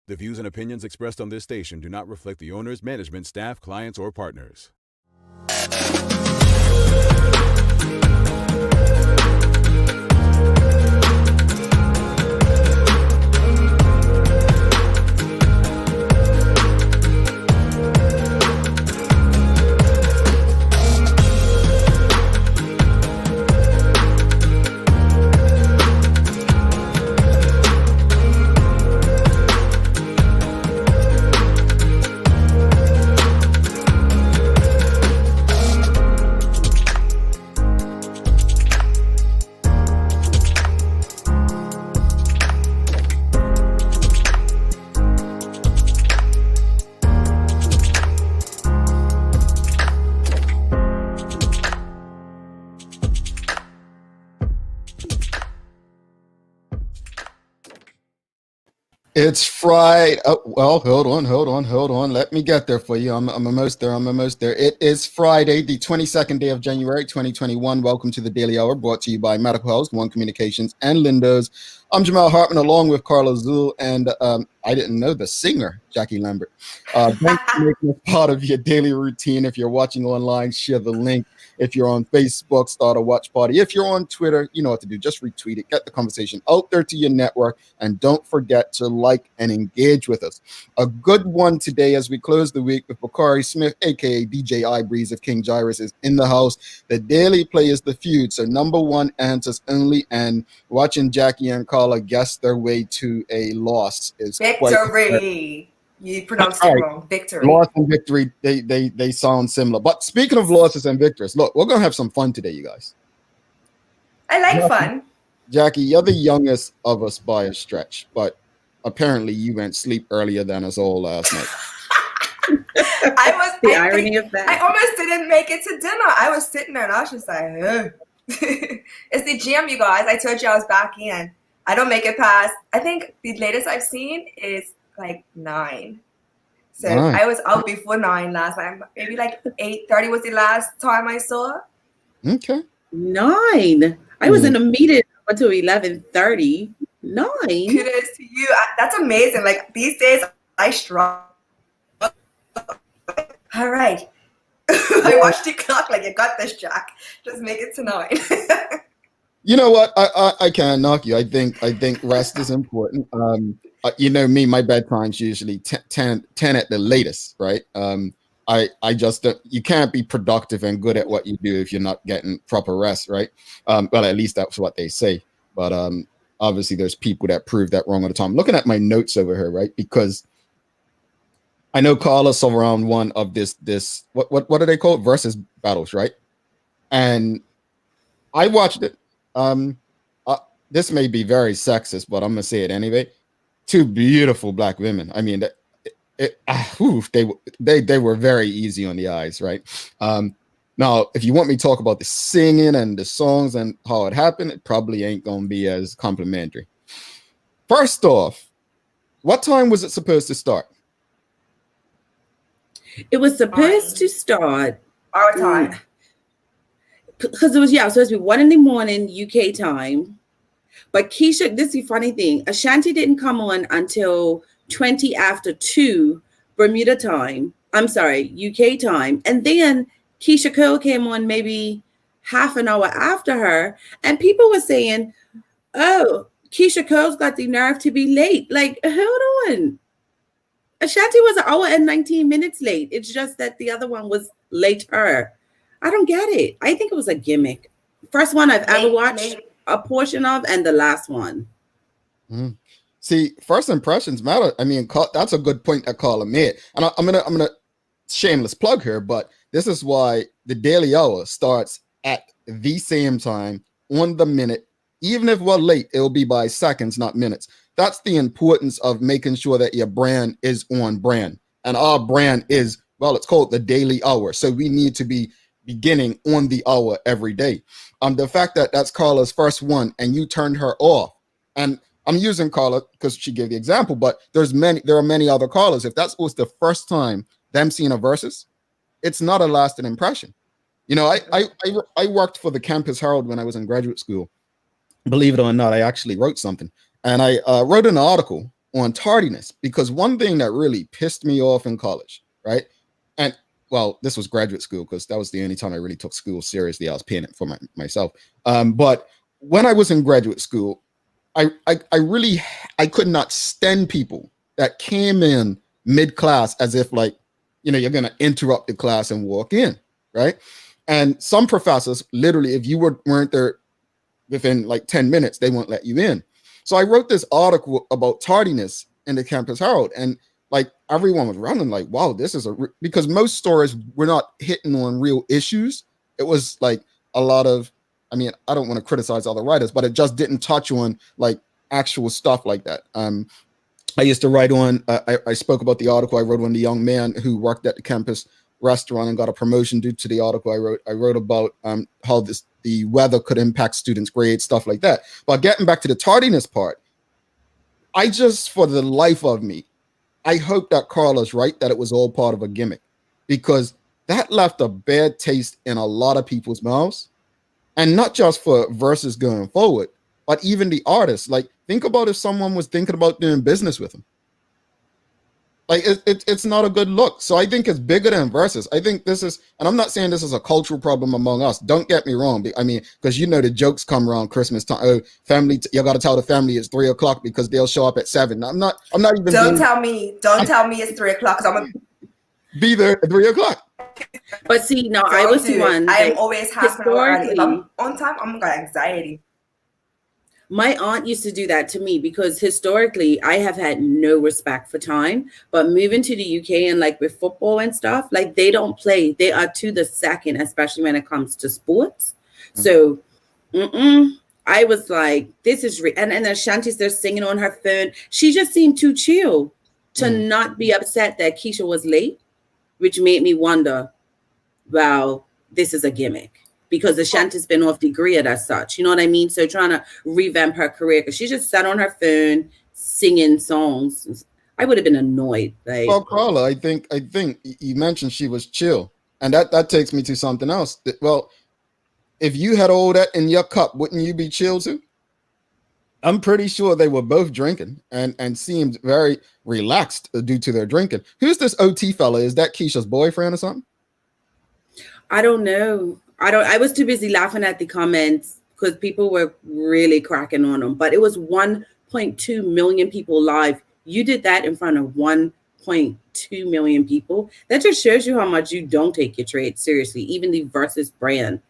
The views and opinions expressed on this station do not reflect the owners, management, staff, clients, or partners. It's Friday. Oh, well, hold on. Let me get there for you. I'm almost there. It is Friday, the 22nd day of January, 2021. Welcome to the Daily Hour, brought to you by Medical House, One Communications, and Lindo's. I'm Jamal Hartman, along with Carla Zul, and I didn't know the singer, Jackie Lambert. Thanks for making us part of your daily routine. If you're watching online, share the link. If you're on Facebook, start a watch party. If you're on Twitter, you know what to do. Just retweet it. Get the conversation out there to your network. And don't forget to like and engage with us. A good one today as we close the week with Bakari Smith, a.k.a. DJ Ibreeze of King Jyrus, is in the house. The daily play is the feud. So number one answers only. And watching Jackie and Carla guess their way to a loss is victory. You pronounced it wrong. Victory. Loss and victory, they sound similar. But speaking of losses and victories, look, we're going to have some fun today, you guys. I like fun. Jackie, you're the youngest of us by a stretch, but apparently you went sleep earlier than us all last night. The irony of that. I almost didn't make it to dinner. I was sitting there and I was just like, ugh. It's the gym, you guys. I told you I was back in. I don't make it past, I think the latest I've seen is like 9. So I was out before 9 last time. Maybe like 8:30 was the last time I saw. Okay. 9. I was in a meeting until 11:30. 9. Kudos to you. That's amazing. Like these days I struggle. All right. I watched the clock like you got this, Jack. Just make it to 9. You know what? I can't knock you. I think rest is important. You know me, my bedtime's usually 10 at the latest, right? I just you can't be productive and good at what you do if you're not getting proper rest, right? Well, at least that's what they say. But obviously there's people that prove that wrong all the time. I'm looking at my notes over here, right? Because I know Carla saw round one of this what do they call it? Versus battles, right? And I watched it. This may be very sexist, but I'm gonna say it anyway. 2 beautiful black women. I mean, they were very easy on the eyes, right? Now, if you want me to talk about the singing and the songs and how it happened, it probably ain't gonna be as complimentary. First off, what time was it supposed to start? It was supposed to start our time. Because it was supposed to be 1 in the morning UK time. But Keisha, this is the funny thing. Ashanti didn't come on until 20 after 2 Bermuda time. I'm sorry, UK time. And then Keisha Cole came on maybe half an hour after her. And people were saying, oh, Keisha Cole's got the nerve to be late. Like, hold on. Ashanti was 1 hour and 19 minutes late. It's just that the other one was later. I don't get it. I think it was a gimmick. First one I've ever watched a portion of, and the last one. See, first impressions matter. I mean, that's a good point that Carla made. And I'm gonna shameless plug here, but this is why the Daily Hour starts at the same time on the minute. Even if we're late, it'll be by seconds, not minutes. That's the importance of making sure that your brand is on brand. And our brand is, well, it's called the Daily Hour. So we need to be beginning on the hour every day. The fact that that's Carla's first one and you turned her off, and I'm using Carla because she gave the example, but there are many other Carlas. If that was the first time them seeing a versus, it's not a lasting impression. You know, I worked for the Campus Herald when I was in graduate school. Believe it or not, I actually wrote something, and I wrote an article on tardiness, because one thing that really pissed me off in college, right? And well, this was graduate school because that was the only time I really took school seriously. I was paying it for myself. But when I was in graduate school, I could not stand people that came in mid-class as if like, you're going to interrupt the class and walk in, right? And some professors, literally, if you weren't there within like 10 minutes, they won't let you in. So I wrote this article about tardiness in the Campus Herald, and like everyone was running like, wow, this is because most stories were not hitting on real issues. It was like a lot of, I mean, I don't want to criticize other writers, but it just didn't touch on like actual stuff like that. I used to write on, I spoke about the article I wrote on the young man who worked at the campus restaurant and got a promotion due to the article I wrote. I wrote about how the weather could impact students' grades, stuff like that. But getting back to the tardiness part, I just, for the life of me, I hope that Carla's right, that it was all part of a gimmick, because that left a bad taste in a lot of people's mouths. And not just for verses going forward, but even the artists. Like, think about if someone was thinking about doing business with him. Like, it's not a good look. So I think it's bigger than verses. I think this is, and I'm not saying this is a cultural problem among us. Don't get me wrong. I mean, because the jokes come around Christmas time. Oh, family, you got to tell the family it's 3 o'clock because they'll show up at 7. I'm not even. Don't tell me it's 3 o'clock because I'm gonna be there at 3 o'clock. But see, no, I was the one. I am always half an hour early. If I'm on time, I'm got anxiety. My aunt used to do that to me because historically I have had no respect for time. But moving to the UK and like with football and stuff, like they don't play. They are to the second, especially when it comes to sports. So I was like, this is and Ashanti's there singing on her phone. She just seemed too chill to not be upset that Keisha was late, which made me wonder, wow, this is a gimmick. Because Ashanti's been off the grid as such, you know what I mean? So trying to revamp her career, because she just sat on her phone singing songs. I would have been annoyed. Like, well, Carla, I think you mentioned she was chill, and that takes me to something else. Well, if you had all that in your cup, wouldn't you be chill too? I'm pretty sure they were both drinking and seemed very relaxed due to their drinking. Who's this OT fella? Is that Keisha's boyfriend or something? I don't know. I was too busy laughing at the comments because people were really cracking on them. But it was 1.2 million people live. You did that in front of 1.2 million people. That just shows you how much you don't take your trade seriously. Even the Versus brand.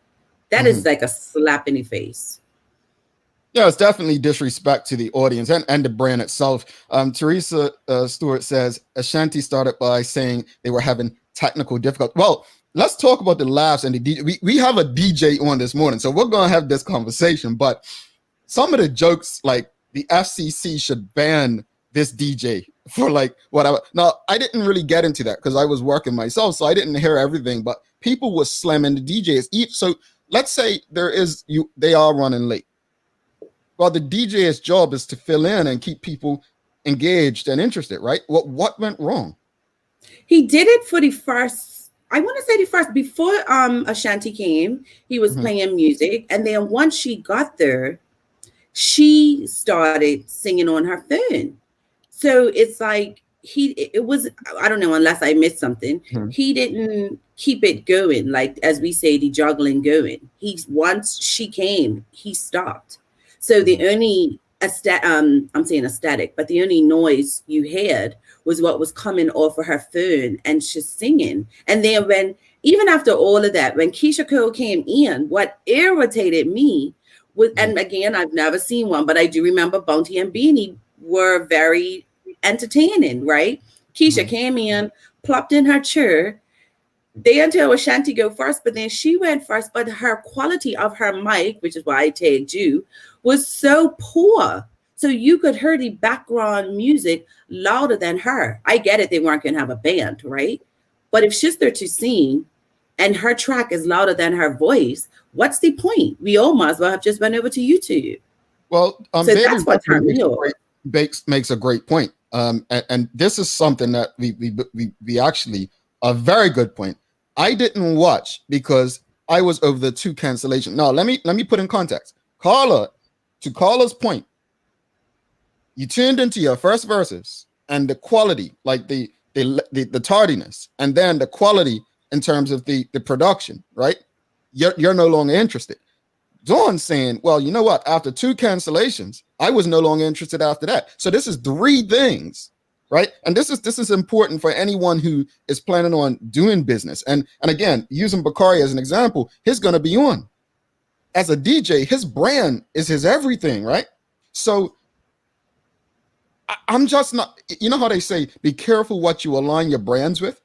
That is like a slap in the face. Yeah, it's definitely disrespect to the audience and the brand itself. Teresa Stewart says, Ashanti started by saying they were having technical difficulty. Well, let's talk about the laughs and the DJ. We have a DJ on this morning, so we're going to have this conversation. But some of the jokes, like the FCC should ban this DJ for like whatever. Now, I didn't really get into that because I was working myself, so I didn't hear everything. But people were slamming the DJs. So let's say they are running late. Well, the DJ's job is to fill in and keep people engaged and interested, right? What went wrong? He did it for the first, I want to say the first, before Ashanti came, he was playing music. And then once she got there, she started singing on her phone. So it's like it was, I don't know, unless I missed something. He didn't keep it going, like as we say, the juggling going. Once she came, he stopped. So the only I'm saying aesthetic, but the only noise you heard was what was coming off of her phone and she's singing. And then even after all of that, when Keisha Cole came in, what irritated me was, and again, I've never seen one, but I do remember Bounty and Beanie were very entertaining, right? Keisha came in, plopped in her chair. They until Ashanti go first, but then she went first. But her quality of her mic, which is why I tagged you, was so poor. So you could hear the background music louder than her. I get it, they weren't going to have a band, right? But if she's there to sing and her track is louder than her voice, what's the point? We all might as well have just went over to YouTube. Well, so that's what turned me off. Makes a great point. And this is something that we actually, a very good point. I didn't watch because I was over the 2 cancellation. Now, let me put in context. To Carla's point, You tuned into your first verses and the quality, like the tardiness, and then the quality in terms of the production, right? You're no longer interested. Dawn's saying, well, you know what? After 2 cancellations, I was no longer interested after that. So this is 3 things, right? And this is important for anyone who is planning on doing business. And again, using Bakari as an example, he's going to be on. As a DJ, his brand is his everything, right? So I'm just not, you know how they say, be careful what you align your brands with?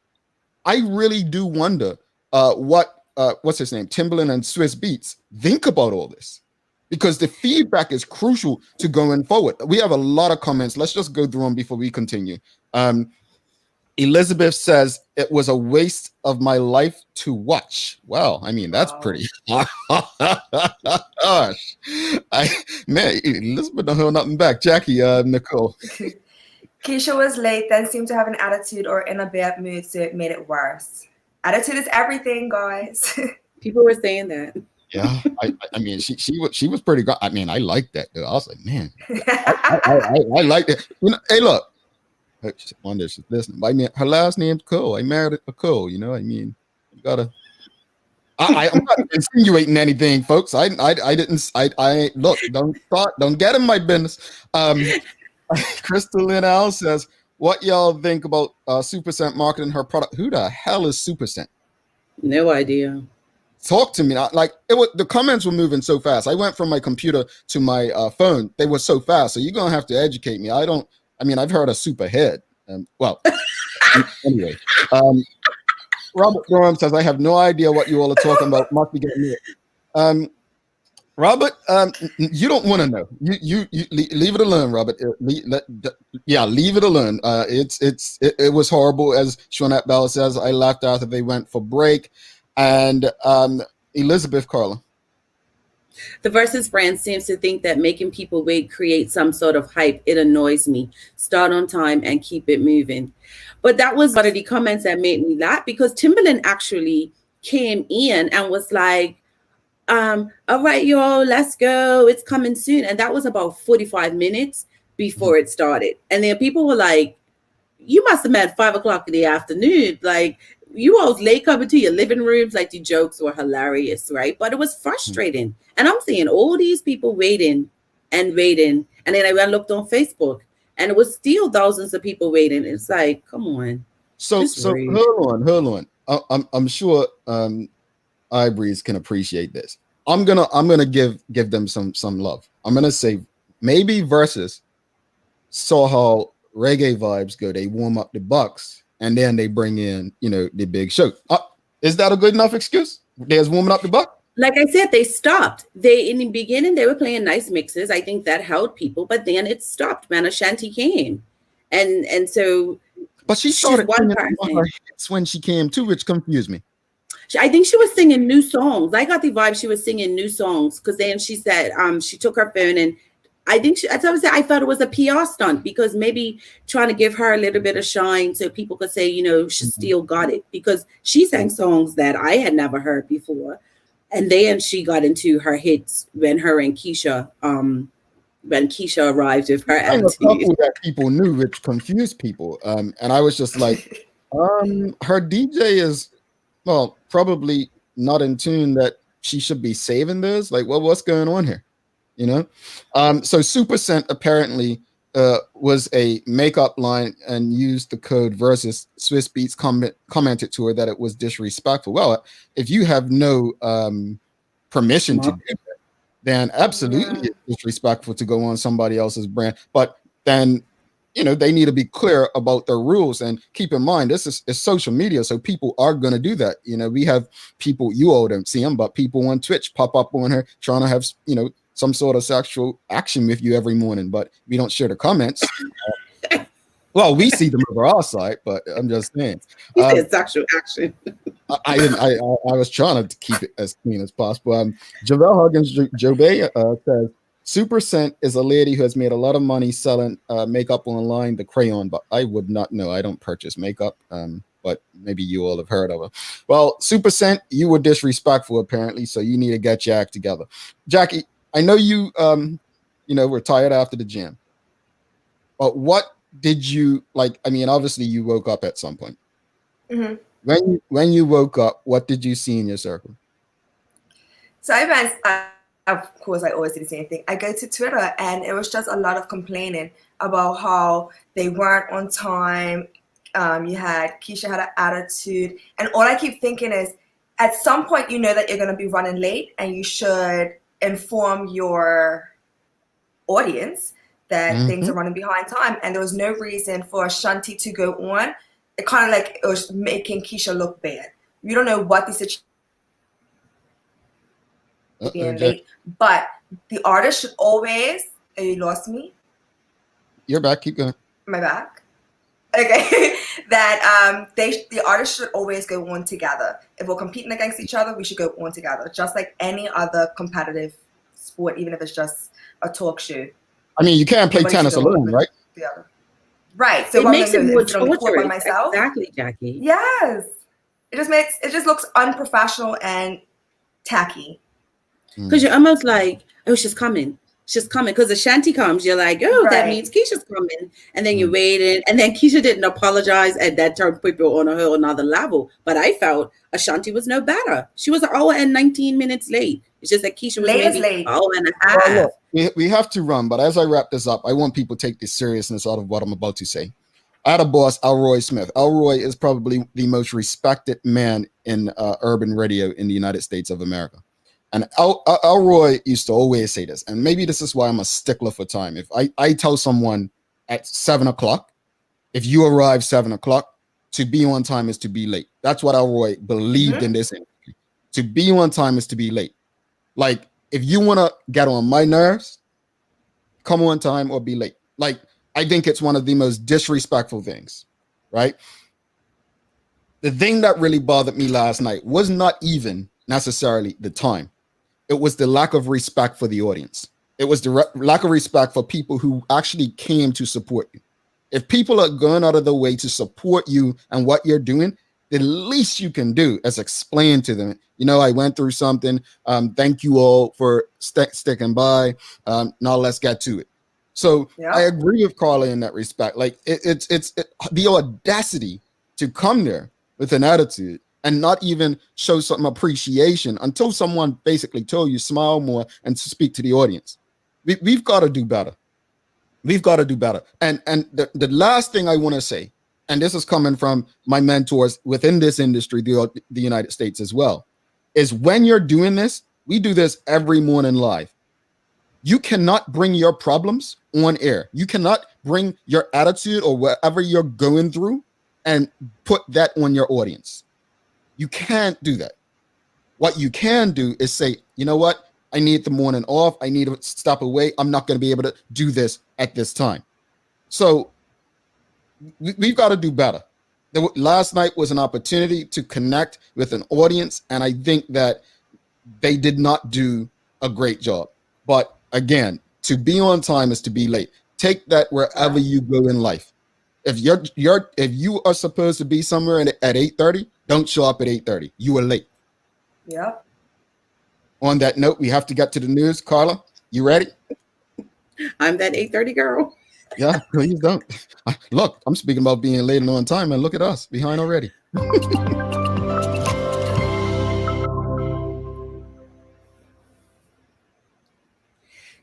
I really do wonder what's his name, Timbaland and Swiss Beats, think about all this, because the feedback is crucial to going forward. We have a lot of comments. Let's just go through them before we continue. Elizabeth says, it was a waste of my life to watch. Well, I mean, that's pretty gosh. Man, Elizabeth don't hold nothing back. Jackie, Nicole. Keisha was late, then seemed to have an attitude or in a bad mood, so it made it worse. Attitude is everything, guys. People were saying that. Yeah, I mean, she was pretty good. I mean, I liked that, though. I was like, man, I like it. You know, hey, look, I wonder if she's listening. I mean, her last name's Cole. I married a Cole. You know, I mean, you gotta. I'm not insinuating anything, folks. I didn't. I look. Don't get in my business. Crystal Lynn Al says, what y'all think about Supercent marketing her product? Who the hell is Supercent? No idea. Talk to me. Like the comments were moving so fast. I went from my computer to my phone. They were so fast. So you're gonna have to educate me. I mean, I've heard of Superhead. Well, anyway. Robert Durham says, I have no idea what you all are talking about. Must be getting it. Robert, you don't want to know. You leave it alone, Robert. Leave it alone. It was horrible, as Shawnette Bell says. I laughed after they went for break. And Elizabeth, Carla. The Versus brand seems to think that making people wait creates some sort of hype. It annoys me. Start on time and keep it moving. But that was one of the comments that made me laugh, because Timbaland actually came in and was like, all right, y'all, let's go. It's coming soon. And that was about 45 minutes before it started. And then people were like, you must have met 5 o'clock in the afternoon. Like, you all was late coming to your living rooms. Like, the jokes were hilarious, right? But it was frustrating. And I'm seeing all these people waiting and waiting. And then I went and looked on Facebook, and it was still thousands of people waiting. It's like, come on. So hold on. I'm sure Ibreeze can appreciate this. I'm gonna give them some love. I'm gonna say maybe Versus saw how reggae vibes go. They warm up the Bucks and then they bring in, the big show. Is that a good enough excuse? They're warming up the Bucks? Like I said, they stopped. In the beginning, they were playing nice mixes. I think that held people, but then it stopped. Man, Ashanti came, and so. But she started one her hits when she came too, which confused me. I think she was singing new songs. I got the vibe she was singing new songs, because then she said she took her phone, and I think I thought it was a PR stunt, because maybe trying to give her a little bit of shine so people could say, she still got it, because she sang songs that I had never heard before. And then she got into her hits when her and Keisha, when Keisha arrived with her attitude. That people knew, which confused people. And I was just like, her DJ is, well, probably not in tune that she should be saving this. Like, well, what's going on here? So Supercent apparently was a makeup line and used the code Versus. Swiss Beats commented to her that it was disrespectful. Well, if you have no permission to do that, then absolutely it's disrespectful to go on somebody else's brand. But then, they need to be clear about their rules, and keep in mind, this is social media. So people are going to do that. We have people, you all don't see them, but people on Twitch pop up on her trying to have, some sort of sexual action with you every morning, but we don't share the comments. Well, we see them over our side, but I'm just saying. Sexual action. I was trying to keep it as clean as possible. Javel Huggins Jobe says, Supercent is a lady who has made a lot of money selling makeup online, the crayon, but I would not know. I don't purchase makeup, but maybe you all have heard of her. Well, Supercent, you were disrespectful apparently, so you need to get your act together. Jackie, I know you, were tired after the gym. But what did you like? I mean, obviously you woke up at some point. Mm-hmm. When you woke up, what did you see in your circle? So of course, I always do the same thing. I go to Twitter, and it was just a lot of complaining about how they weren't on time. Keisha had an attitude, and all I keep thinking is, at some point, you know that you're going to be running late, and you should inform your audience that things are running behind time. And there was no reason for Ashanti to go on. It kind of like it was making Keisha look bad. You don't know what the situation being late, but the artist should always. Oh, you lost me. You're back. Keep going. Am I back? Okay. That the artists should always go on together. If we're competing against each other, we should go on together, just like any other competitive sport, even if it's just a talk show. I mean, you can't play tennis alone, right? Right. So it makes it more torturous. By myself. Exactly, Jackie. Yes. It just looks unprofessional and tacky. Because you're almost like, oh, she's coming. She's coming. Because Ashanti comes, you're like, oh, Right. that means Keisha's coming. And then you waited. And then Keisha didn't apologize. And that turned people on a whole another level. But I felt Ashanti was no better. She was an hour and 19 minutes late. It's just that Keisha was maybe an hour and a half. Well, look, we have to run. But as I wrap this up, I want people to take the seriousness out of what I'm about to say. I had a boss, Alroy Smith. Alroy is probably the most respected man in urban radio in the United States of America. And Alroy used to always say this, and maybe this is why I'm a stickler for time. If I tell someone at 7 o'clock, if you arrive 7 o'clock, to be on time is to be late. That's what Alroy believed in this industry. To be on time is to be late. Like, if you want to get on my nerves, come on time or be late. Like, I think it's one of the most disrespectful things, right? The thing that really bothered me last night was not even necessarily the time. It was the lack of respect for the audience. It was the lack of respect for people who actually came to support you. If people are going out of the way to support you and what you're doing, the least you can do is explain to them, you know, I went through something. Thank you all for sticking by. Now let's get to it. So I agree with Carla in that respect. Like it's the audacity to come there with an attitude and not even show some appreciation until someone basically told you smile more and to speak to the audience. We've got to do better. We've got to do better. And the last thing I want to say, and this is coming from my mentors within this industry, the United States as well, is when you're doing this, we do this every morning live. You cannot bring your problems on air. You cannot bring your attitude or whatever you're going through and put that on your audience. You can't do that. What you can do is say, you know what? I need the morning off. I need to step away. I'm not going to be able to do this at this time. So we've got to do better. Last night was an opportunity to connect with an audience, and I think that they did not do a great job. But again, to be on time is to be late. Take that wherever you go in life. If you are supposed to be somewhere at 8:30, don't show up at 8:30. You are late. Yeah. On that note, we have to get to the news. Carla, you ready? I'm that 8:30 girl. Yeah, please don't. Look, I'm speaking about being late and on time, and look at us behind already.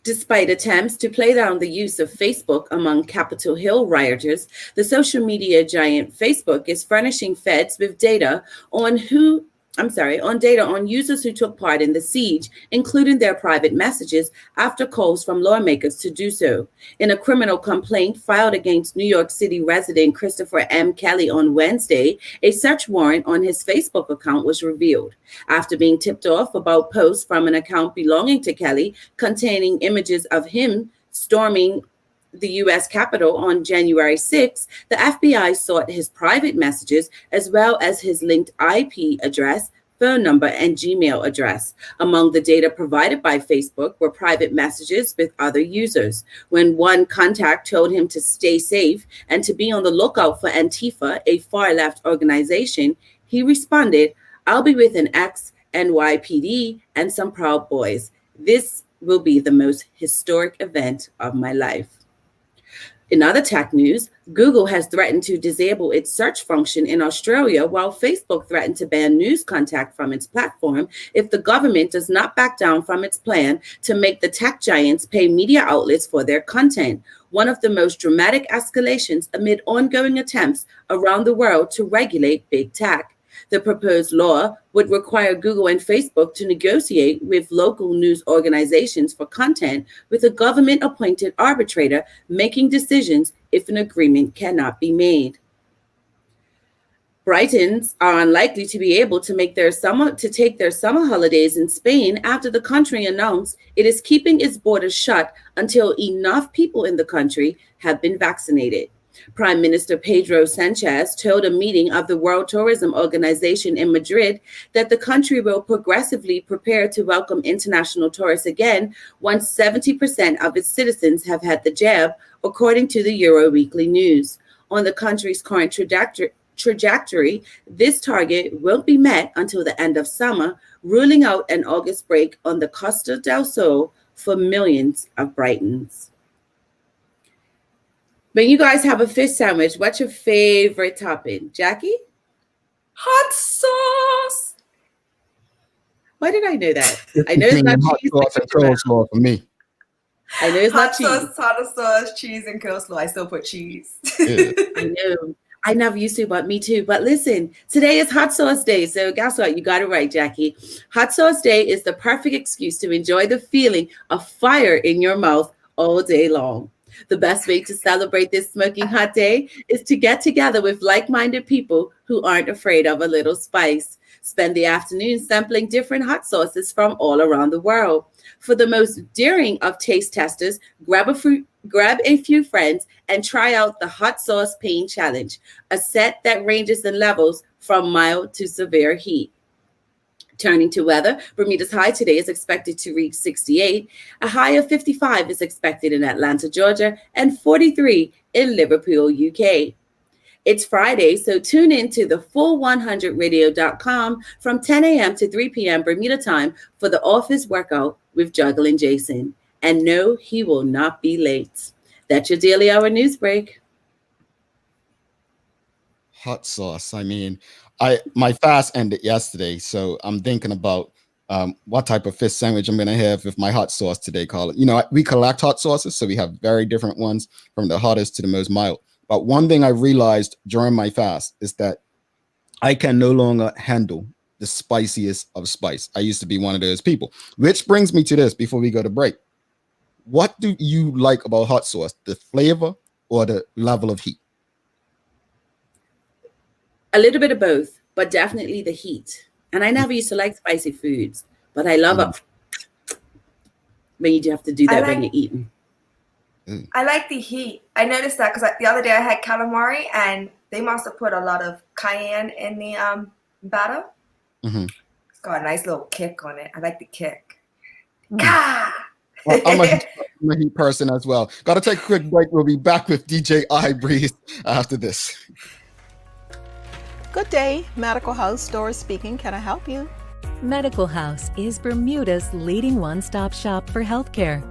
Despite attempts to play down the use of Facebook among Capitol Hill rioters, the social media giant Facebook is furnishing feds with data on users who took part in the siege, including their private messages after calls from lawmakers to do so. In a criminal complaint filed against New York City resident Christopher M. Kelly on Wednesday, a search warrant on his Facebook account was revealed. After being tipped off about posts from an account belonging to Kelly containing images of him storming the U.S. Capitol on January 6, the FBI sought his private messages as well as his linked IP address, phone number, and Gmail address. Among the data provided by Facebook were private messages with other users. When one contact told him to stay safe and to be on the lookout for Antifa, a far-left organization, he responded, "I'll be with an ex-NYPD and some Proud Boys. This will be the most historic event of my life." In other tech news, Google has threatened to disable its search function in Australia, while Facebook threatened to ban news content from its platform if the government does not back down from its plan to make the tech giants pay media outlets for their content, one of the most dramatic escalations amid ongoing attempts around the world to regulate big tech. The proposed law would require Google and Facebook to negotiate with local news organizations for content, with a government-appointed arbitrator making decisions if an agreement cannot be made. Britons are unlikely to be able to take their summer holidays in Spain after the country announced it is keeping its borders shut until enough people in the country have been vaccinated. Prime Minister Pedro Sanchez told a meeting of the World Tourism Organization in Madrid that the country will progressively prepare to welcome international tourists again once 70% of its citizens have had the jab, according to the Euro Weekly News. On the country's current trajectory, this target won't be met until the end of summer, ruling out an August break on the Costa del Sol for millions of Britons. When you guys have a fish sandwich, what's your favorite topping? Jackie? Hot sauce. Why did I know that? I know it's not hot cheese. sauce and coleslaw for me. I know it's not Hot cheese. sauce, tartar sauce, cheese, and coleslaw. I still put cheese. Yeah. I know. I never used to, but me too. But listen, today is Hot Sauce Day. So guess what? You got it right, Jackie. Hot Sauce Day is the perfect excuse to enjoy the feeling of fire in your mouth all day long. The best way to celebrate this smoking hot day is to get together with like-minded people who aren't afraid of a little spice. Spend the afternoon sampling different hot sauces from all around the world. For the most daring of taste testers, grab a few friends and try out the Hot Sauce Pain Challenge, a set that ranges in levels from mild to severe heat. Turning to weather, Bermuda's high today is expected to reach 68. A high of 55 is expected in Atlanta, Georgia, and 43 in Liverpool, UK. It's Friday, so tune in to the full100radio.com from 10 a.m. to 3 p.m. Bermuda time for the office workout with Juggling Jason. And no, he will not be late. That's your Daily Hour news break. Hot sauce. I mean, my fast ended yesterday, so I'm thinking about what type of fish sandwich I'm gonna have with my hot sauce today, Colin. You know, we collect hot sauces, so we have very different ones from the hottest to the most mild. But one thing I realized during my fast is that I can no longer handle the spiciest of spice. I used to be one of those people, which brings me to this before we go to break. What do you like about hot sauce, the flavor or the level of heat? A little bit of both, but definitely the heat. And I never used to like spicy foods, but I love it when you do have to do that when you're eating. I like the heat. I noticed that because the other day I had calamari and they must have put a lot of cayenne in the batter. Mm-hmm. It's got a nice little kick on it. I like the kick. Well, I'm a heat person as well. Got to take a quick break. We'll be back with DJ Ibreeze after this. Good day, Medical House Doris speaking. Can I help you? Medical House is Bermuda's leading one-stop shop for healthcare.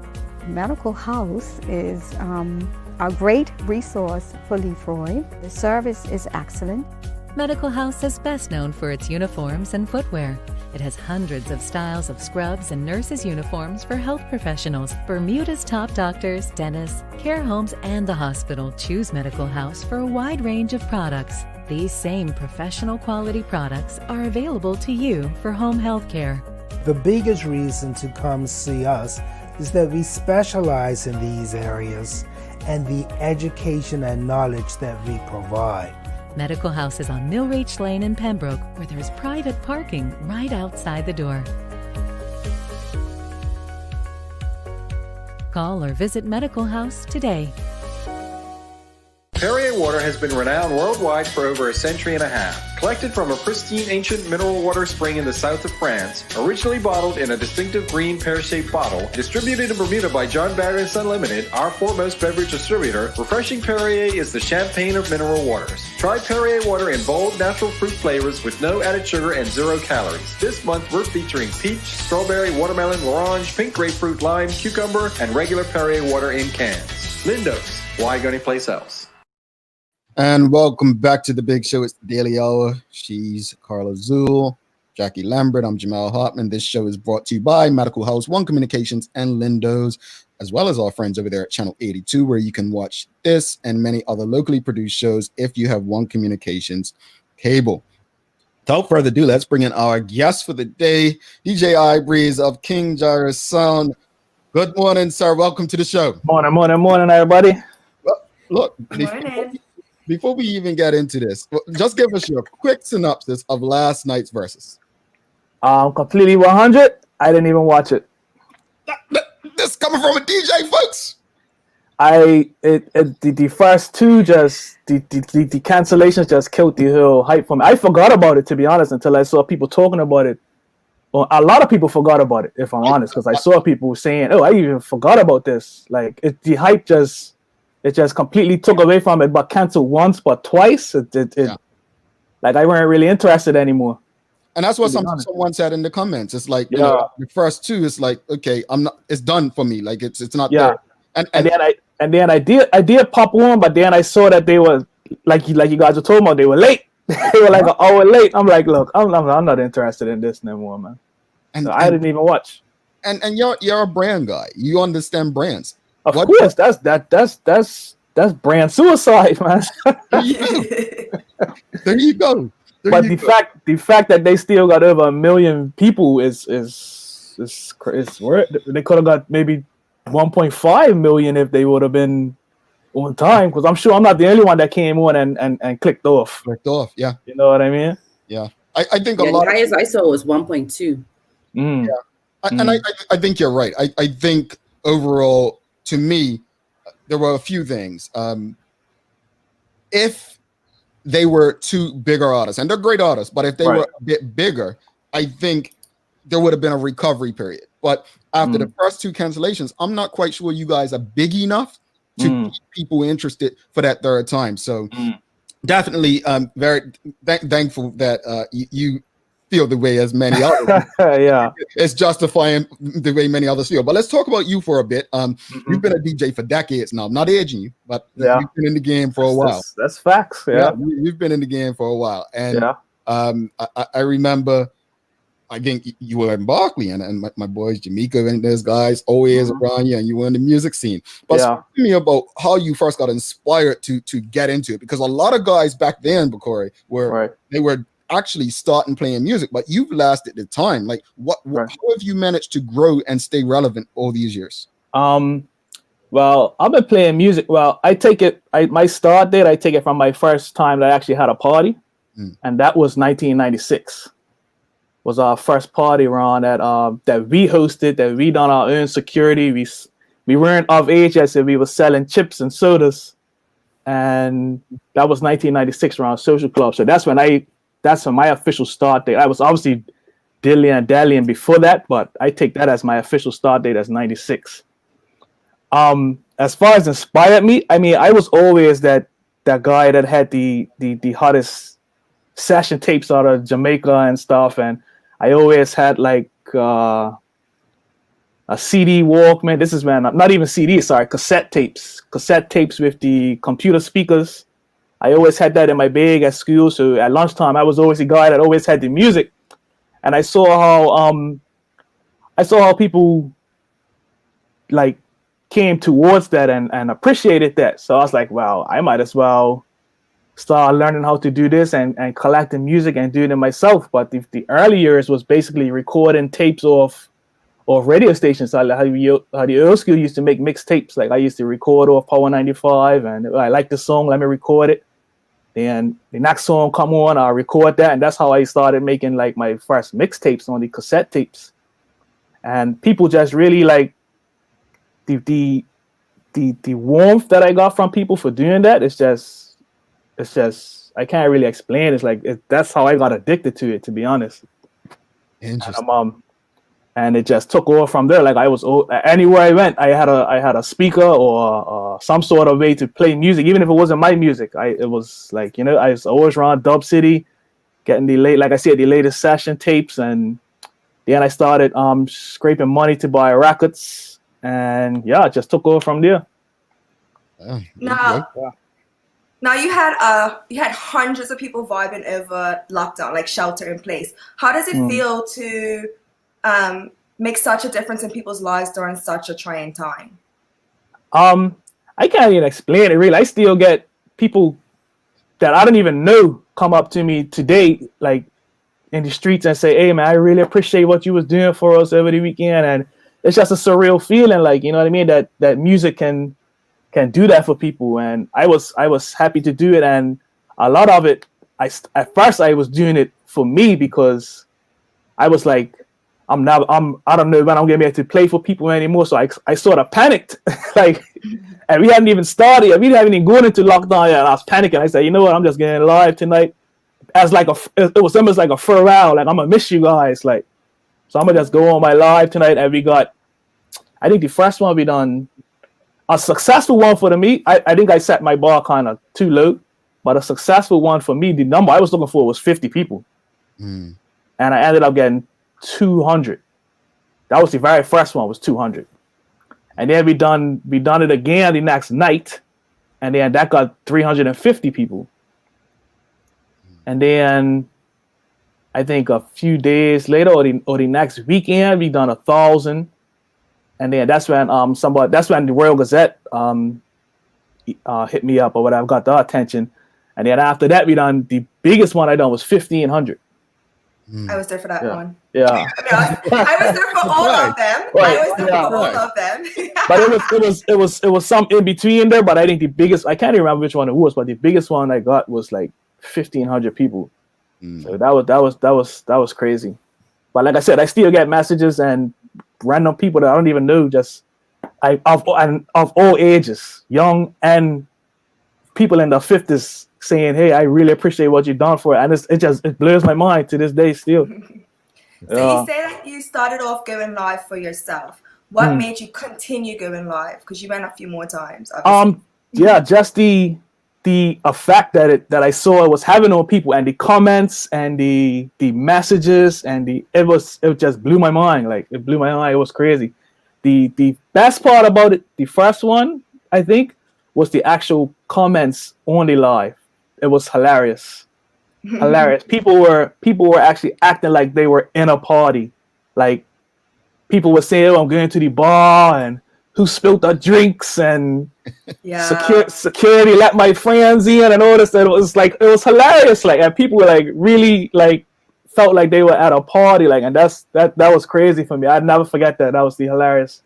Medical House is a great resource for Leroy. The service is excellent. Medical House is best known for its uniforms and footwear. It has hundreds of styles of scrubs and nurses' uniforms for health professionals. Bermuda's top doctors, dentists, care homes, and the hospital choose Medical House for a wide range of products. These same professional quality products are available to you for home health care. The biggest reason to come see us is that we specialize in these areas and the education and knowledge that we provide. Medical House is on Millreach Lane in Pembroke, where there's private parking right outside the door. Call or visit Medical House today. Perrier water has been renowned worldwide for over a century and a half. Collected from a pristine ancient mineral water spring in the south of France, originally bottled in a distinctive green pear-shaped bottle, distributed in Bermuda by John Barry & Son Limited, our foremost beverage distributor, refreshing Perrier is the champagne of mineral waters. Try Perrier water in bold, natural fruit flavors with no added sugar and 0 calories. This month we're featuring peach, strawberry, watermelon, orange, pink grapefruit, lime, cucumber, and regular Perrier water in cans. Lindos, Why go anyplace else? And welcome back to the big show. It's the Daily Hour. She's Carla Zool, Jackie Lambert. I'm Jamal Hartman. This show is brought to you by Medical House, One Communications, and Lindo's, as well as our friends over there at Channel 82, where you can watch this and many other locally produced shows if you have One Communications cable. Without further ado, let's bring in our guest for the day, DJ Ibreeze of King Jyrus Sound. Good morning, sir. Welcome to the show. Morning, everybody. Well, look, Morning. before we even get into this, just give us your quick synopsis of last night's versus. Completely 100. I didn't even watch it. This coming from a DJ, folks. The first two just the cancellations just killed the whole hype for me. I forgot about it, to be honest, until I saw people talking about it. Well, a lot of people forgot about it, if I'm honest, because I saw people saying, "Oh, I even forgot about this." Like the hype just completely took away from it. But canceled once, but twice, like I weren't really interested anymore. And that's what someone said in the comments. It's like, you know, the first two is like, okay, I'm not. It's done for me. Like it's not there. And then I did pop on, but then I saw that they were like you guys were talking about, they were late. They were like an hour late. I'm like, look, I'm not interested in this no more, man. And so I didn't even watch. And you're a brand guy. You understand brands. Of course, that's brand suicide, man. There you go. The fact that they still got over 1 million people is they could have got maybe 1.5 million if they would have been on time, because I'm sure I'm not the only one that came on and clicked off. Yeah. You know what I mean? Yeah. I think a The lot highest I saw was 1.2. Mm. Yeah. And I think you're right. I think overall, to me, there were a few things. If they were two bigger artists, and they're great artists, but if they were a bit bigger, I think there would have been a recovery period. But after the first two cancellations, I'm not quite sure you guys are big enough to keep people interested for that third time. So definitely very thankful that you feel the way as many others. Yeah, it's justifying the way many others feel. But let's talk about you for a bit. You've been a DJ for decades now. I'm not aging you, but you've been in the game for a while. That's facts. Yeah, you've been in the game for a while. And I remember, I think you were in Berkeley, and my boys Jamaica and those guys always around you, and you were in the music scene. But talk to me about how you first got inspired to get into it, because a lot of guys back then, Bakori, they were actually starting playing music, but you've lasted the time. Like, how have you managed to grow and stay relevant all these years? Well, I've been playing music. Well, my start date, I take it from my first time that I actually had a party, and that was 1996. Was our first party around that we hosted, that we done our own security. We weren't of age yet, so we were selling chips and sodas, and that was 1996 around Social Club. So that's when my official start date. I was obviously dilly-dallying before that, but I take that as my official start date as 96. As far as inspired me, I mean, I was always that guy that had the hottest session tapes out of Jamaica and stuff, and I always had like a CD Walkman. This is not even CD, sorry, cassette tapes with the computer speakers. I always had that in my bag at school. So at lunchtime, I was always the guy that always had the music, and I saw how people like came towards that and appreciated that. So I was like, wow, I might as well start learning how to do this and collecting music and doing it myself. But the early years was basically recording tapes off radio stations. So how the old school used to make mixtapes. Like I used to record off Power 95, and I like the song, let me record it. Then the next song come on, I record that, and that's how I started making like my first mixtapes on the cassette tapes. And people just really like the warmth that I got from people for doing that. It's just I can't really explain. It's like that's how I got addicted to it, to be honest. Interesting. And it just took off from there. Like I was anywhere I went, I had a speaker or some sort of way to play music, even if it wasn't my music. It was like, you know, I was always around Dub City, getting the latest session tapes, and then I started scraping money to buy records, and it just took off from there. Now, now you had hundreds of people vibing over lockdown, like shelter in place. How does it feel to make such a difference in people's lives during such a trying time? I can't even explain it really. I still get people that I don't even know come up to me today, like in the streets, and say, "Hey man, I really appreciate what you was doing for us over the weekend." And it's just a surreal feeling, like, you know what I mean, that music can do that for people. And I was happy to do it. And a lot of it, at first I was doing it for me because I was like, I don't know when I'm gonna be able to play for people anymore. So I sort of panicked, like, and we hadn't even started yet. We hadn't even gone into lockdown yet. And I was panicking. I said, you know what? I'm just getting live tonight. As like it was almost like a farewell. Like, I'm gonna miss you guys. Like, so I'm gonna just go on my live tonight. And we got, I think the first one we done, a successful one for me. I think I set my bar kind of too low, but a successful one for me, the number I was looking for was 50 people, and I ended up getting 200. That was the very first one, was 200. And then we done it again the next night, and then that got 350 people. And then I think a few days later, or the next weekend, we done 1,000. And then that's when the Royal Gazette hit me up or whatever, got their attention. And then after that, we done, the biggest one I done was 1,500. I was there for that one. Yeah. I was there for all of them. Right. I was there for all of them. But it was some in between there. But I think the biggest, I can't even remember which one it was, but the biggest one I got was like 1,500 people. So that was crazy. But like I said, I still get messages and random people that I don't even know, of all ages, young and people in their 50s, saying, "Hey, I really appreciate what you've done for it." And it blows my mind to this day still. So you say that you started off going live for yourself. What made you continue going live? Because you went a few more times. Obviously. Yeah, just the effect that I saw it was having on people, and the comments and the messages, and it just blew my mind. Like, it blew my mind. It was crazy. The best part about it, the first one, I think, was the actual comments on the live. It was hilarious. Hilarious. People were actually acting like they were in a party. Like, people were saying, "Oh, I'm going to the bar," and who spilled the drinks, and security let my friends in, and all this. And it was hilarious. Like, and people were like really like felt like they were at a party. Like, and that was crazy for me. I'd never forget that. That was hilarious.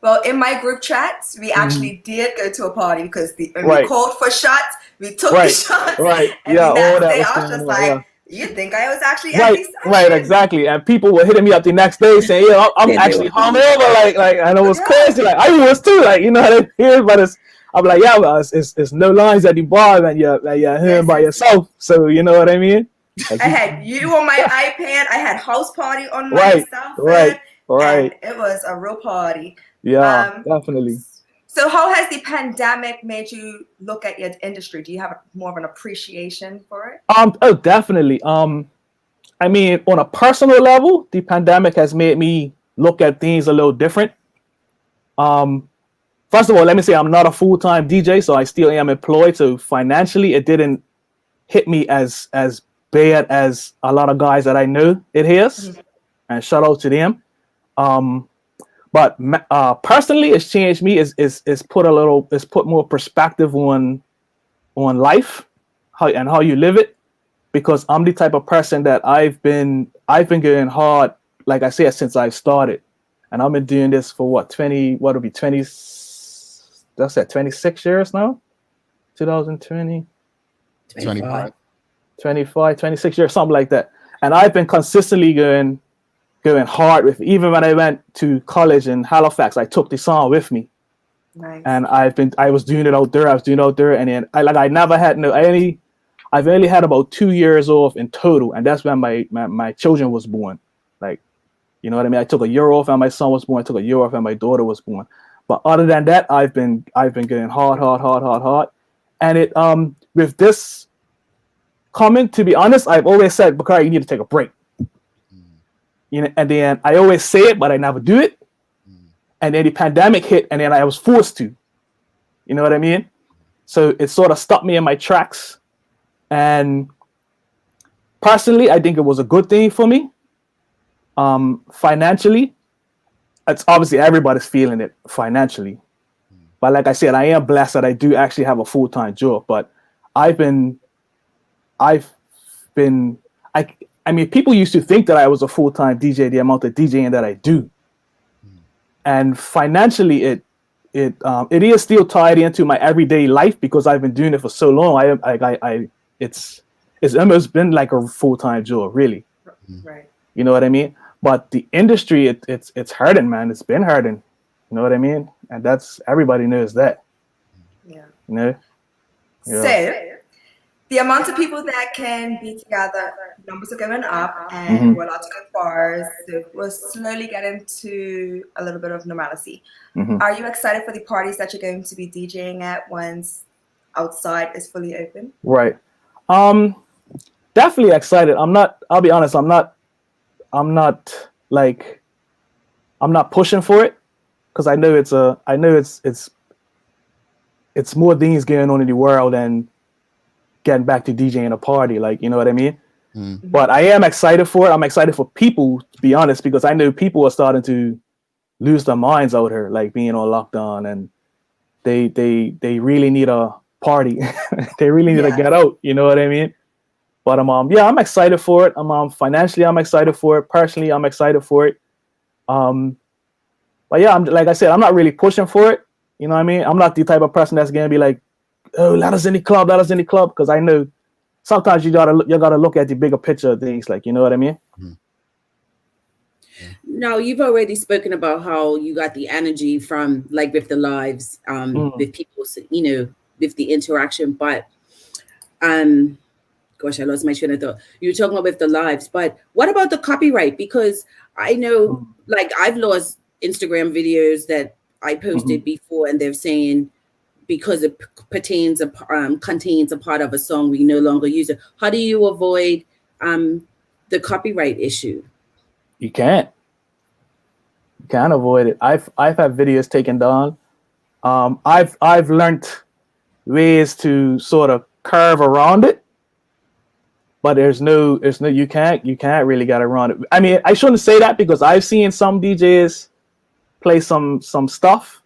Well, in my group chats, we actually did go to a party because when we called for shots, we took the shots. Right. And the next day, I was just like, you think I was actually at these sessions? Right, exactly. And people were hitting me up the next day saying, "Yeah, I'm actually hungover." Like, and it was crazy. Like, I was too. Like, you know what I mean? But I'm like, yeah, well, it's no lines at the bar, and you're here by yourself. So, you know what I mean? Like, I had you on my iPad. I had house party on my cell phone. Right. And it was a real party. Yeah, definitely. So how has the pandemic made you look at your industry? Do you have more of an appreciation for it? Oh, definitely. I mean, on a personal level, the pandemic has made me look at things a little different. First of all, let me say I'm not a full-time DJ, so I still am employed. So financially, it didn't hit me as bad as a lot of guys that I know it has. And shout out to them. But personally, it's changed me. It's put more perspective on life, how you live it, because I'm the type of person that I've been going hard, like I said, since I started, and I've been doing this for 26 years now, 2020, 26 years, something like that, and I've been consistently going hard with. Even when I went to college in Halifax, I took the song with me. Nice. And I was doing it out there. And then I've only had about 2 years off in total, and that's when my children was born. Like, you know what I mean? I took a year off and my son was born. I took a year off and my daughter was born. But other than that, I've been going hard. And it with this comment, to be honest, I've always said, "Bakari, you need to take a break." You know, and then I always say it, but I never do it. And then the pandemic hit, and then I was forced to. You know what I mean? So it sort of stopped me in my tracks. And personally, I think it was a good thing for me. Financially, it's obviously everybody's feeling it financially. But like I said, I am blessed that I do actually have a full-time job. But I mean, people used to think that I was a full-time DJ, the amount of DJing that I do. And financially, it is still tied into my everyday life because I've been doing it for so long. It's almost been like a full-time job, really. Right. You know what I mean? But the industry, it's hurting, man. It's been hurting. You know what I mean? And that's, everybody knows that. Yeah. You know? Yeah. So, the amount of people that can be together, numbers are going up, and we're allowed to go to bars. So we're slowly getting to a little bit of normalcy. Are you excited for the parties that you're going to be DJing at once outside is fully open? Right. Definitely excited. I'll be honest, I'm not pushing for it because I know it's more things going on in the world than getting back to DJing a party, like, you know what I mean? But I am excited for it. I'm excited for people, to be honest, because I know people are starting to lose their minds out here, like being on lockdown, and they really need a party. They really need to get out, you know what I mean? But I'm excited for it. Financially, I'm excited for it. Personally, I'm excited for it. But yeah, like I said, I'm not really pushing for it. You know what I mean? I'm not the type of person that's gonna be like, oh, let us in the club, because I know sometimes you gotta look at the bigger picture of things, like, you know what I mean? Now, you've already spoken about how you got the energy from, like, with the lives, with people, you know, with the interaction, but gosh, I lost my train of thought. You were talking about with the lives, but what about the copyright? Because I know, like, I've lost Instagram videos that I posted before, and they're saying because it contains a part of a song, we no longer use it. How do you avoid the copyright issue? You can't avoid it. I've had videos taken down. I've learned ways to sort of curve around it, but there's no you can't really get around it. I mean, I shouldn't say that because I've seen some DJs play some stuff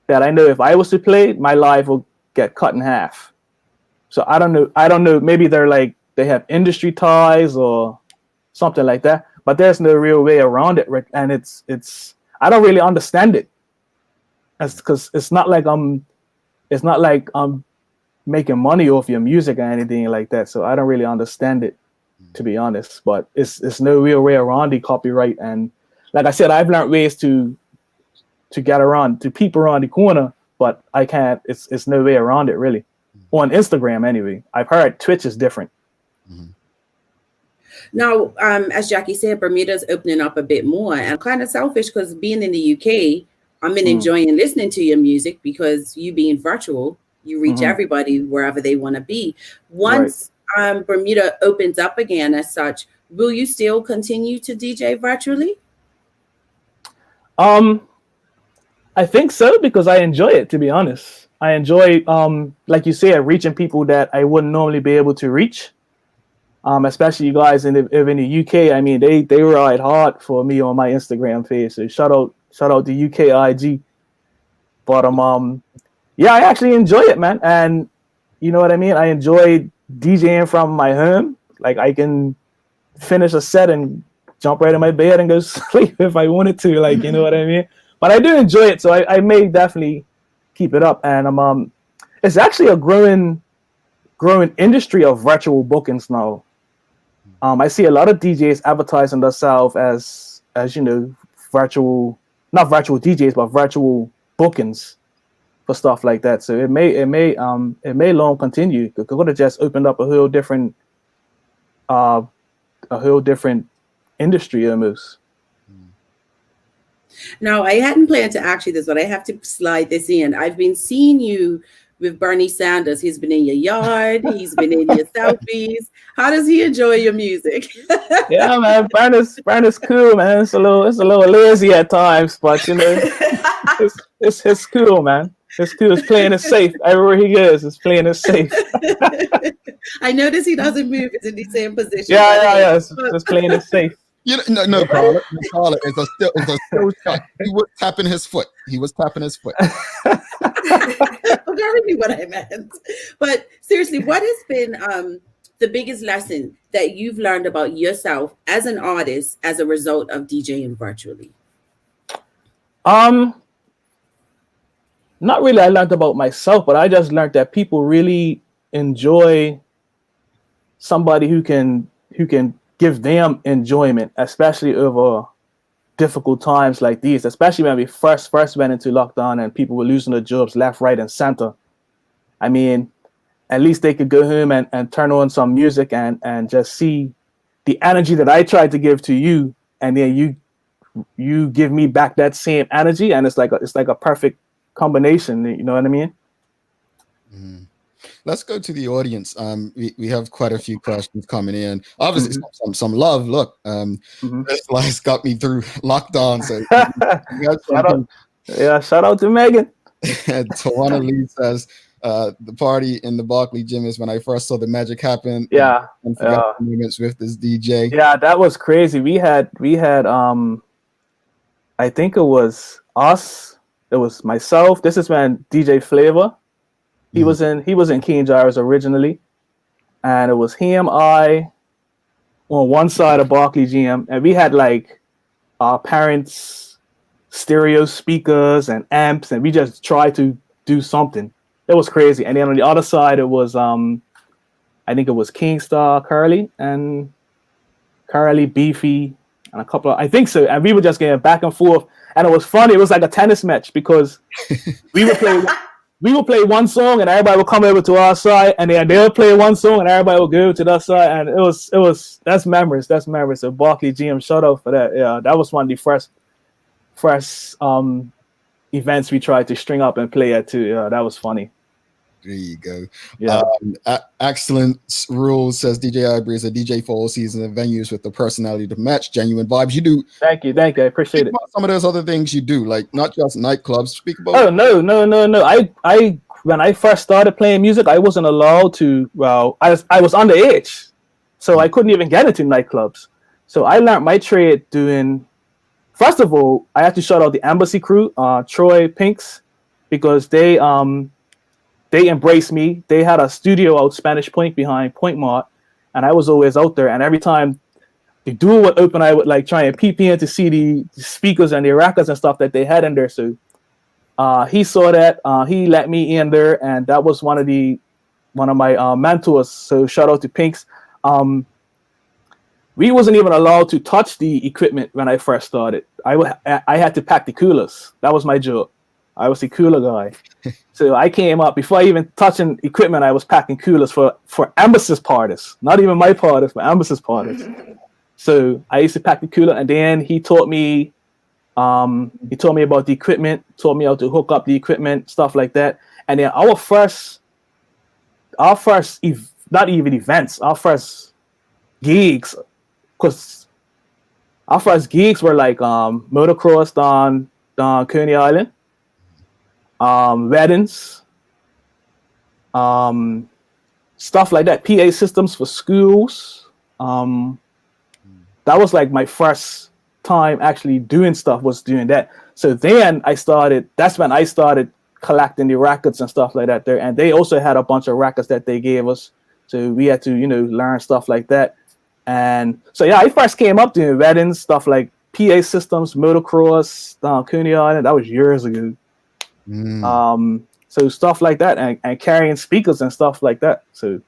that I know if I was to play, my life will get cut in half. So I don't know. Maybe they have industry ties or something like that, but there's no real way around it. And it's I don't really understand it. That's because it's not like I'm making money off your music or anything like that. So I don't really understand it, to be honest. But it's no real way around the copyright. And like I said, I've learned ways to get around, to peep around the corner, but I can't. It's no way around it, really. On Instagram, anyway. I've heard Twitch is different. Now, as Jackie said, Bermuda's opening up a bit more. And I'm kind of selfish because being in the UK, I'm enjoying listening to your music because you being virtual, you reach everybody wherever they want to be. Once Bermuda opens up again as such, will you still continue to DJ virtually? I think so, because I enjoy it, to be honest. I enjoy, like you said, reaching people that I wouldn't normally be able to reach. Especially you guys in the UK. I mean, they ride hard for me on my Instagram page. So shout out to UK IG. But yeah, I actually enjoy it, man. And you know what I mean? I enjoy DJing from my home. Like, I can finish a set and jump right in my bed and go sleep if I wanted to. Like, you know what I mean? But I do enjoy it, so I may definitely keep it up. And it's actually a growing industry of virtual bookings now. I see a lot of DJs advertising themselves as you know, not virtual DJs, but virtual bookings for stuff like that. So it may long continue. It could have just opened up a whole different industry almost. Now, I hadn't planned to ask you this, but I have to slide this in. I've been seeing you with Bernie Sanders. He's been in your yard. He's been in your selfies. How does he enjoy your music? Yeah, man. Bernie's cool, man. It's a little lazy at times, but you know, it's cool, man. It's cool. It's playing it safe. Everywhere he goes, it's playing it safe. I notice he doesn't move. It's in the same position. Yeah. It's just playing it safe. You know, no, Carla. It's a still shot. He was tapping his foot. I already knew what I meant. But seriously, what has been the biggest lesson that you've learned about yourself as an artist as a result of DJing virtually? Not really I learned about myself, but I just learned that people really enjoy somebody who can give them enjoyment, especially over difficult times like these, especially when we first went into lockdown and people were losing their jobs left, right, and center. I mean, at least they could go home and turn on some music and just see the energy that I tried to give to you, and then you give me back that same energy, and it's like a perfect combination. You know what I mean? Mm. Let's go to the audience. We have quite a few questions coming in. Obviously, some love. Look, this live's got me through lockdown. So shout out to Megan. Tawana Lee says, the party in the Barclay Gym is when I first saw the magic happen. And moments with this DJ. Yeah, that was crazy. We had I think it was us. It was myself. This is when DJ Flavor. He was in King Jyrus originally, and it was him, I, on one side of Barclay Gym, and we had like our parents' stereo speakers and amps, and we just tried to do something. It was crazy. And then on the other side, it was I think it was Kingstar, Curly Beefy, and a couple of, I think so. And we were just getting back and forth, and it was funny. It was like a tennis match because we would play. We would play one song and everybody would come over to our side, and then they'll play one song and everybody would go to the other side, and that's memories. So Barclay Gym, shout out for that. Yeah, that was one of the first events we tried to string up and play at too. Yeah, that was funny. There you go. Yeah. Excellent Rules says DJ Ibreeze, a DJ for all seasons and venues with the personality to match, genuine vibes. You do. Thank you. I appreciate it. Some of those other things you do, like not just nightclubs. Speak about. Oh no. I when I first started playing music, I wasn't allowed to. Well, I was underage, so I couldn't even get into nightclubs. So I learned my trade doing. First of all, I had to shout out the Embassy crew, Troy Pinks, because they embraced me. They had a studio out Spanish Point behind Point Mart, and I was always out there. And every time the door would open, I would like try and peep in to see the speakers and the records and stuff that they had in there. So he saw that. He let me in there, and that was one of my mentors. So shout out to Pinks. We wasn't even allowed to touch the equipment when I first started. I had to pack the coolers. That was my job. I was the cooler guy. So I came up before I even touching equipment. I was packing coolers for Embassy's parties, not even my parties, but Embassy's parties. So I used to pack the cooler, and then he taught me. He taught me about the equipment, taught me how to hook up the equipment, stuff like that. And then our first not even events, our first gigs, because our first gigs were like motocross down Coney Island. Weddings, stuff like that, PA systems for schools. That was like my first time actually doing stuff, was doing that. So then that's when I started collecting the records and stuff like that there. And they also had a bunch of records that they gave us. So we had to, learn stuff like that. And so, yeah, I first came up doing weddings, stuff like PA systems, motocross, Coney Island. That was years ago. So stuff like that, and carrying speakers and stuff like that. So,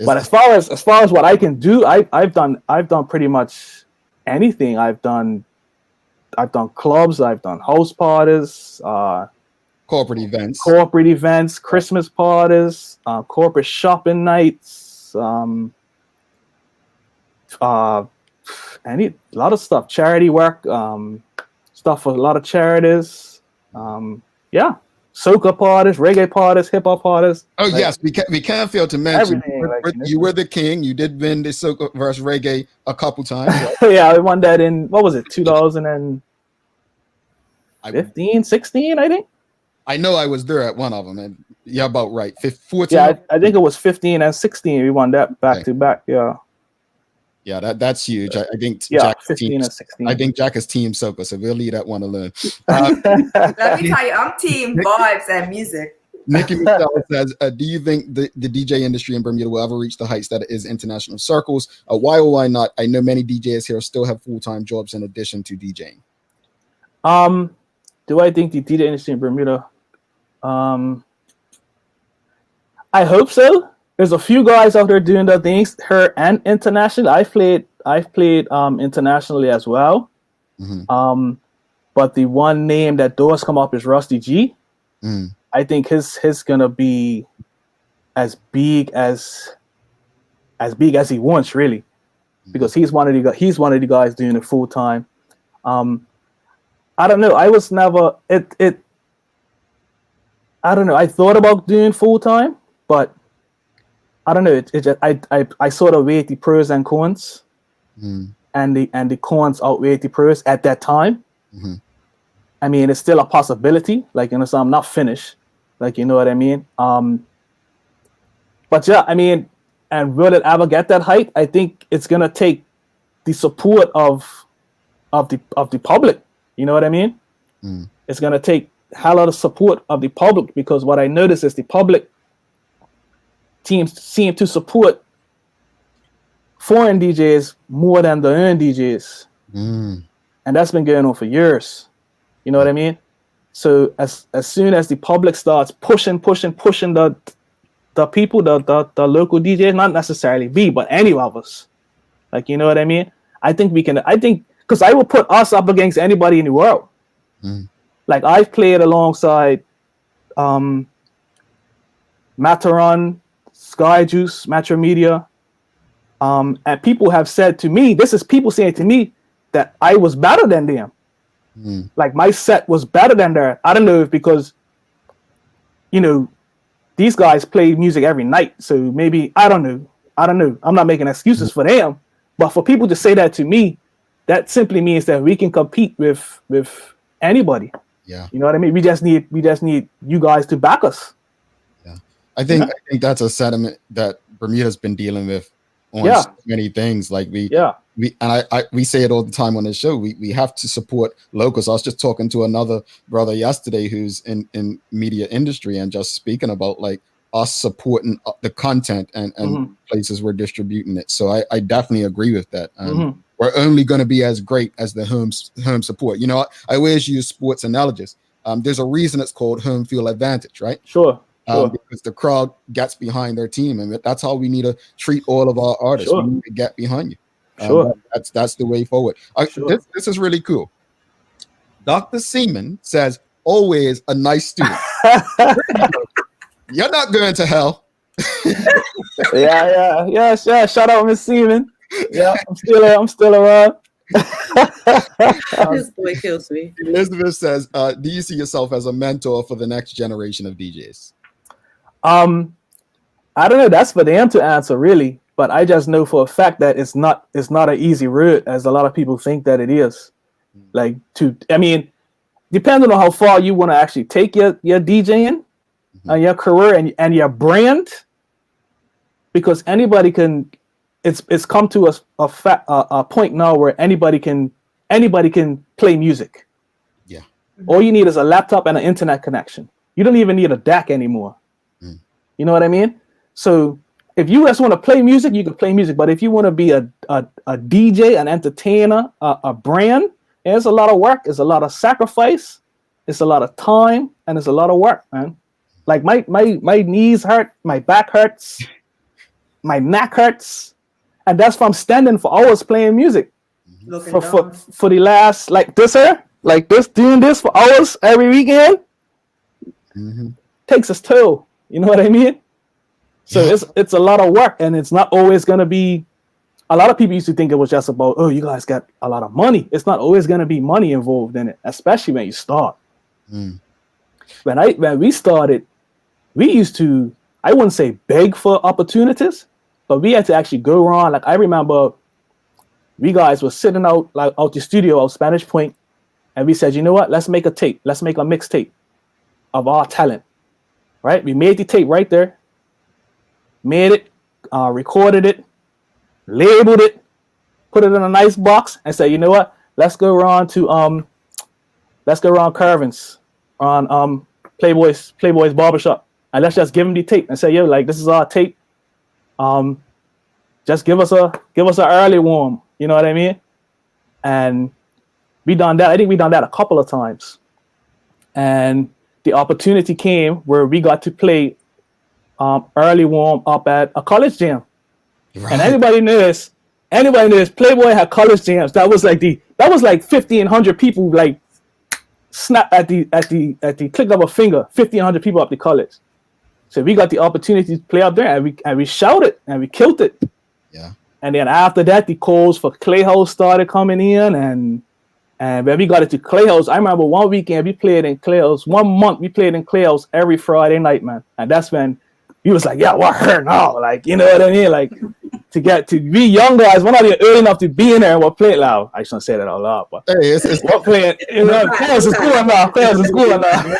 but as far as what I can do, I've done pretty much anything. I've done clubs, I've done house parties, corporate events, Christmas parties, corporate shopping nights, a lot of stuff, charity work, stuff for a lot of charities. Yeah, soca parties, reggae parties, hip hop parties. Oh yes, we can't fail to mention you were the king. You did win the soca versus reggae a couple times. Right? Yeah, I won that in 2015, 16, I think. I know I was there at one of them, and yeah, about right. 14. Yeah, I think it was 15 and 16. We won that back to back. Yeah. Yeah, that's huge. I think Jack 15 and 16. I think Jack is team Soca, so we'll leave that one alone. Let me tell you, I'm team vibes and music. Nikki Michelle says, do you think the DJ industry in Bermuda will ever reach the heights that it is international circles? Why or why not? I know many DJs here still have full-time jobs in addition to DJing. Do I think the DJ industry in Bermuda? I hope so. There's a few guys out there doing the things here and internationally. I've played internationally as well. Mm-hmm. But the one name that does come up is Rusty G. Mm. I think his gonna be as big as he wants, really, because he's one of the guys doing it full time. I don't know. I was never I don't know. I thought about doing full time, but I don't know. It just I sort of weighed the pros and cons, and the cons outweighed the pros at that time. Mm-hmm. I mean, it's still a possibility. Like, you know, so I'm not finished. Like, you know what I mean? But yeah, I mean, and will it ever get that height? I think it's gonna take the support of the public. You know what I mean? Mm. It's gonna take a hell lot of support of the public, because what I notice is the public teams seem to support foreign DJs more than their own DJs, and that's been going on for years. You know what I mean? So as soon as the public starts pushing the people, the local DJs, not necessarily me, but any of us, like, you know what I mean? I think because I will put us up against anybody in the world. Like, I've played alongside Mataron, Sky Juice, Metro Media, and people have said to me, this is people saying to me that I was better than them. Like, my set was better than theirs. I don't know if because, you know, these guys play music every night, so maybe I don't know. I'm not making excuses for them, but for people to say that to me, that simply means that we can compete with anybody. Yeah, you know what I mean. We just need you guys to back us. Yeah, I think that's a sentiment that Bermuda's been dealing with on so many things. Like we say it all the time on this show. We have to support locals. I was just talking to another brother yesterday who's in media industry and just speaking about like us supporting the content and places we're distributing it. So I definitely agree with that. We're only going to be as great as the home support. You know, I always use sports analogies. There's a reason it's called home field advantage, right? Sure. Because the crowd gets behind their team, and that's how we need to treat all of our artists. Sure. We need to get behind you. Sure. That's the way forward. This is really cool. Dr. Seaman says, always a nice student. You're not going to hell. Yeah. Shout out, Miss Seaman. Yeah, I'm still around. This boy kills me. Elizabeth says, do you see yourself as a mentor for the next generation of DJs? I don't know. That's for them to answer, really. But I just know for a fact that it's not an easy route, as a lot of people think that it is. Like, depending on how far you want to actually take your DJing and your career and your brand, because anybody can. It's come to a point now where anybody can play music. Yeah. All you need is a laptop and an internet connection. You don't even need a DAC anymore. You know what I mean? So if you just want to play music, you can play music. But if you want to be a DJ, an entertainer, a brand, it's a lot of work. It's a lot of sacrifice. It's a lot of time, and it's a lot of work, man. Like my knees hurt, my back hurts, my neck hurts. And that's from standing for hours playing music for the last, like this here, like this, doing this for hours every weekend takes its toll. You know what I mean? So it's a lot of work, and it's not always going to be. A lot of people used to think it was just about, oh, you guys got a lot of money. It's not always going to be money involved in it, especially when you start. When we started, we used to, I wouldn't say beg for opportunities, but we had to actually go around. Like, I remember we guys were sitting out the studio out Spanish Point, and we said, you know what? Let's make a tape. Let's make a mixtape. of our talent, right? We made the tape right there, made it, recorded it, labeled it, put it in a nice box, and said, you know what? Let's go around Carvin's on Playboy's barbershop, and let's just give him the tape and say, yo, like, this is our tape. Just give us an early warm. You know what I mean? And we done that. I think we done that a couple of times. And the opportunity came where we got to play early warm up at a college jam. Right. And anybody knows Playboy had college jams. That was like 1,500 people like snap at the click of a finger, 1,500 people up the college. So we got the opportunity to play up there, and we shouted and we killed it. Yeah. And then after that, the calls for Clayhouse started coming in, and when we got it to Clayhouse, I remember one weekend we played in Clayhouse. 1 month we played in Clayhouse every Friday night, man. And that's when he was like, yeah, what her now? Like, you know what I mean? Like, to be young guys, we're not even early enough to be in there and we're playing loud. I shouldn't say that out loud, but hey, it's we're playing, you know, Clayhouse is cool now. Clayhouse is cool now.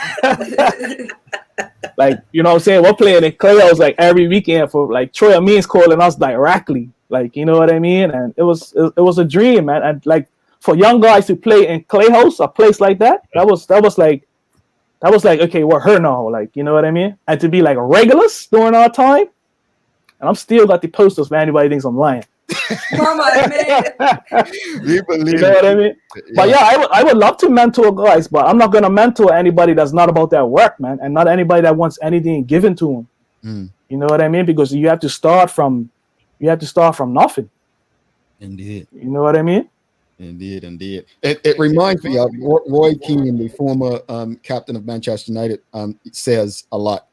Like, you know what I'm saying? We're playing in Clayhouse like every weekend for like Troy Amin's calling us directly. Like, you know what I mean? And it was a dream, man. And like for young guys to play in Clayhouse, a place like that was like, okay, we're her now. Like, you know what I mean? And to be like regulars during our time, and I'm still got the posters for anybody thinks I'm lying. Mama, man. We believe you know what I mean? Yeah. But yeah, I would love to mentor guys, but I'm not gonna mentor anybody that's not about that work, man, and not anybody that wants anything given to them. You know what I mean? Because you have to start from nothing. Indeed. You know what I mean? Indeed. It reminds me of Roy Keane, the former captain of Manchester United, says a lot.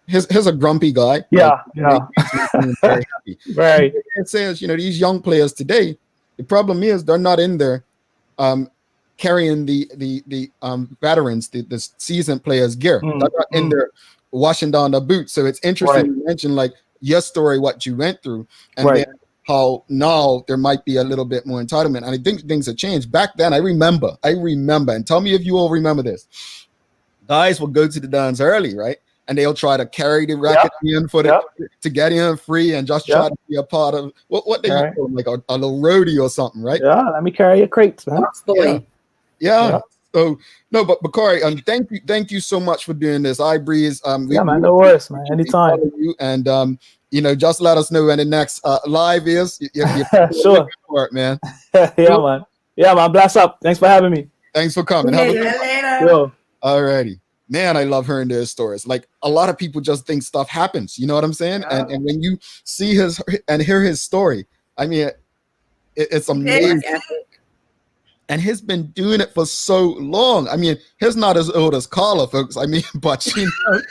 He's a grumpy guy. Yeah. Very happy. Right. It says, you know, these young players today, the problem is they're not in there carrying the veterans, the seasoned players' gear. They're not in there washing down their boots. So it's interesting to mention like your story, what you went through, and then how now there might be a little bit more entitlement. And I think things have changed. Back then, I remember, and tell me if you all remember this. Guys will go to the dance early, right? And they'll try to carry the racket in to get in free and just try to be a part of what they call them, like a little roadie or something, right? Yeah, let me carry your crates, man. Yeah. So no, but Bakari, thank you so much for doing this. Ibreeze, man, no worries, man. Anytime. And you know, just let us know when the next live is. Sure. Work, man. Man. Yeah, man. Bless up. Thanks for having me. Thanks for coming. Have a good later. Alrighty. Man, I love hearing their stories. Like a lot of people just think stuff happens. You know what I'm saying? Yeah. And when you see his and hear his story, I mean, it's amazing. And he's been doing it for so long. I mean, he's not as old as Carla, folks. I mean, but you know,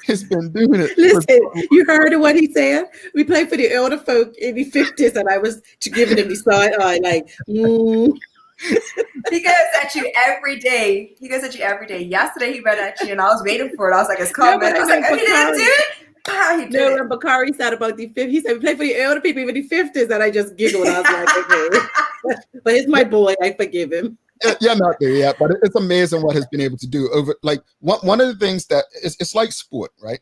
he's been doing it. Listen, you heard what he said? We played for the elder folk in the 50s, and I was giving him the side eye, like, He goes at you every day. Yesterday he read at you, and I was waiting for it. I was like, it's coming. I was like, oh, he didn't do it? He did it. And Bakari said about the 50s. He said, we play for the elder people in the 50s, and I just giggled. I was like, okay. But he's my boy. I forgive him. Yeah, not there yet, but it's amazing what he's been able to do over. Like one of the things that it's like sport, right?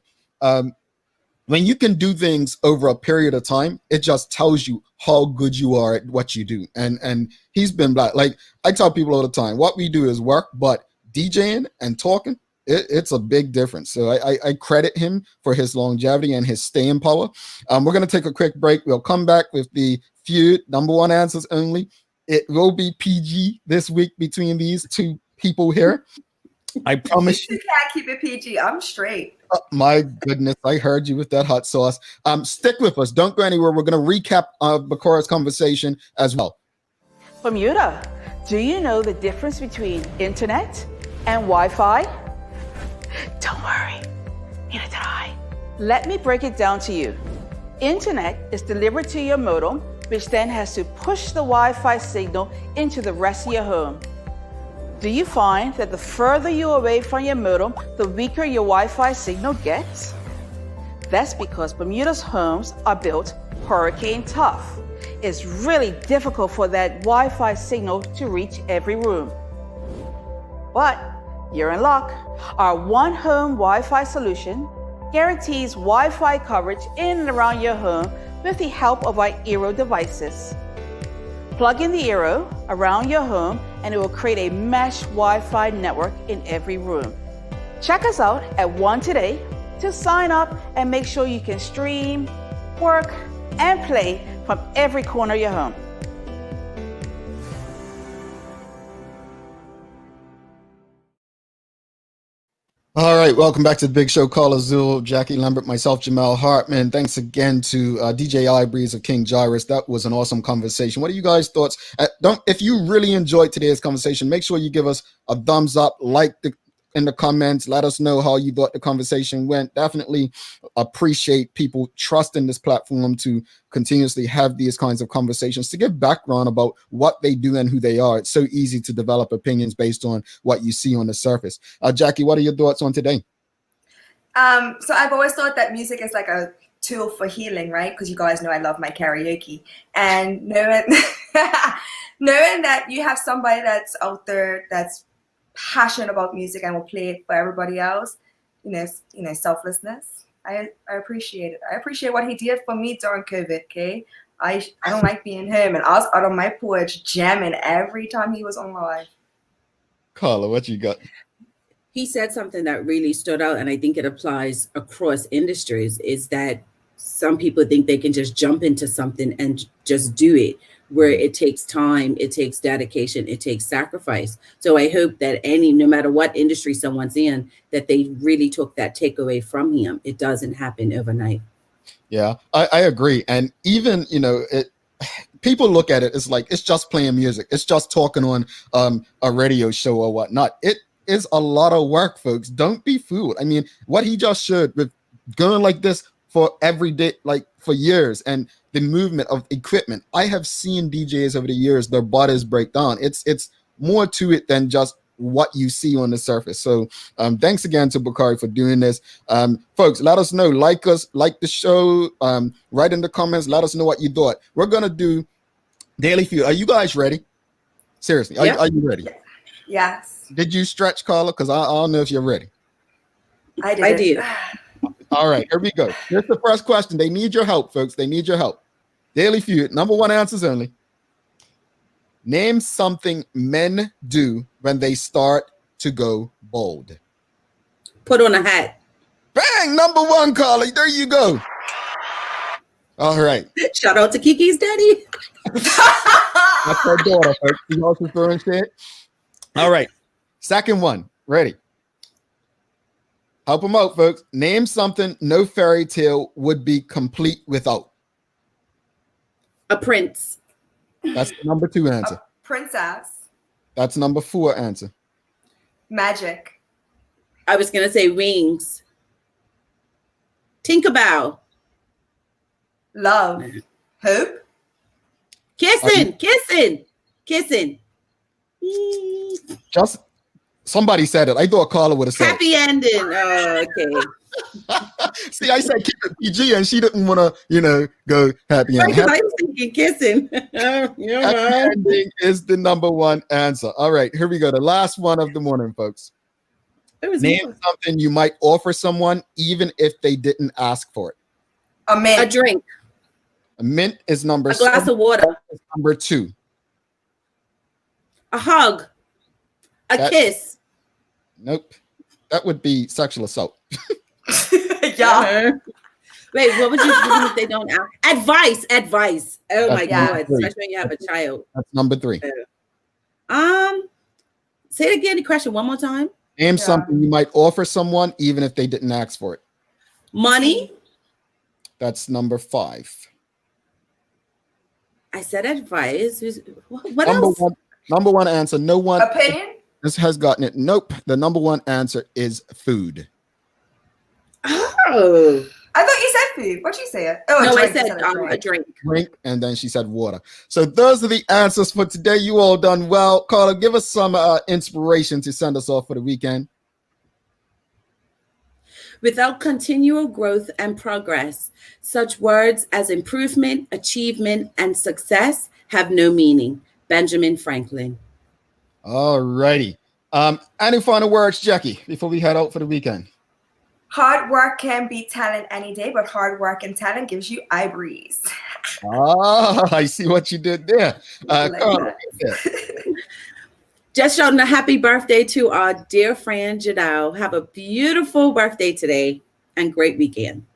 When you can do things over a period of time, it just tells you how good you are at what you do. And he's been like I tell people all the time, what we do is work, but DJing and talking, it's a big difference. So I credit him for his longevity and his staying power. We're going to take a quick break. We'll come back with the feud, number one answers only. It will be PG this week between these two people here. I promise you. You can't keep it PG. I'm straight. Oh, my goodness, I heard you with that hot sauce. Stick with us. Don't go anywhere. We're going to recap Bakara's conversation as well. Bermuda, do you know the difference between internet and Wi-Fi? Don't worry, neither did I. Let me break it down to you. Internet is delivered to your modem, which then has to push the Wi-Fi signal into the rest of your home. Do you find that the further you're away from your modem, the weaker your Wi-Fi signal gets? That's because Bermuda's homes are built hurricane tough. It's really difficult for that Wi-Fi signal to reach every room. But you're in luck. Our One Home Wi-Fi solution guarantees Wi-Fi coverage in and around your home with the help of our Eero devices. Plug in the Eero around your home and it will create a mesh Wi-Fi network in every room. Check us out at One today to sign up and make sure you can stream, work, and play from every corner of your home. All right, welcome back to the Big Show. Carl Azul, Jackie Lambert, myself, Jamal Hartman. Thanks again to DJ Ibreeze of King Jyrus. That was an awesome conversation. What are you guys' thoughts? If you really enjoyed today's conversation, make sure you give us a thumbs up, in the comments. Let us know how you thought the conversation went. Definitely appreciate people trusting this platform to continuously have these kinds of conversations, to give background about what they do and who they are. It's so easy to develop opinions based on what you see on the surface. Jackie, what are your thoughts on today? So I've always thought that music is like a tool for healing, right? Because you guys know I love my karaoke. And knowing that you have somebody that's out there that's passionate about music and will play it for everybody else, selflessness. I appreciate it. I appreciate what he did for me during COVID. Okay, I don't like being him, and I was out on my porch jamming every time he was on live. Carla, what you got? He said something that really stood out, and I think it applies across industries, is that some people think they can just jump into something and just do it, where it takes time, it takes dedication, it takes sacrifice. So I hope that no matter what industry someone's in, that they really took that takeaway from him. It doesn't happen overnight. Yeah, I agree. And even, people look at it as like, it's just playing music. It's just talking on a radio show or whatnot. It is a lot of work, folks. Don't be fooled. I mean, what he just showed with going like this for every day, like for years, and the movement of equipment. I have seen DJs over the years, their bodies break down. It's more to it than just what you see on the surface. So thanks again to Bakari for doing this. Folks, let us know, like the show, write in the comments, let us know what you thought. We're going to do Daily Feud. Are you guys ready? Seriously, are you ready? Yes. Did you stretch, Carla? Because I don't know if you're ready. I did. All right, here we go. Here's the first question. They need your help, folks. They need your help. Daily Feud, number one answers only. Name something men do when they start to go bald. Put on a hat. Bang! Number one, Carly. There you go. All right. Shout out to Kiki's daddy. That's her daughter, folks. She also throwing shit. All right. Second one. Ready? Help them out, folks. Name something no fairy tale would be complete without. A prince. That's the number two answer. A princess. That's number four answer. Magic. I was going to say wings. Tinkerbell. Love. Hope. Kissing. Just somebody said it. I thought Carla would have said happy ending. Oh, okay. See, I said keep it PG, and she didn't want to, go happy ending. I was thinking kissing. Happy ending is the number one answer. All right, here we go. The last one of the morning, folks. Name something you might offer someone even if they didn't ask for it. A mint. A drink. A mint is number. A glass of water. Number two. A hug. A kiss. Nope. That would be sexual assault. Yeah. Wait, what would you do if they don't ask? Advice. Oh That's my God. number three. Especially when you have a child. That's number three. Say it again, the question one more time. Name something you might offer someone even if they didn't ask for it. Money. That's number five. I said advice. What else? Number one answer. No one. Opinion? This has gotten it. Nope. The number one answer is food. Oh. I thought you said food. What'd you say? Oh, no, drink. I said a drink. Drink, and then she said water. So those are the answers for today. You all done well. Carla, give us some inspiration to send us off for the weekend. Without continual growth and progress, such words as improvement, achievement, and success have no meaning. Benjamin Franklin. All righty. Any final words, Jackie, before we head out for the weekend? Hard work can beat talent any day, but hard work and talent gives you Ibreeze. I see what you did there. Carla, Just shouting a happy birthday to our dear friend Jadal. Have a beautiful birthday today and great weekend.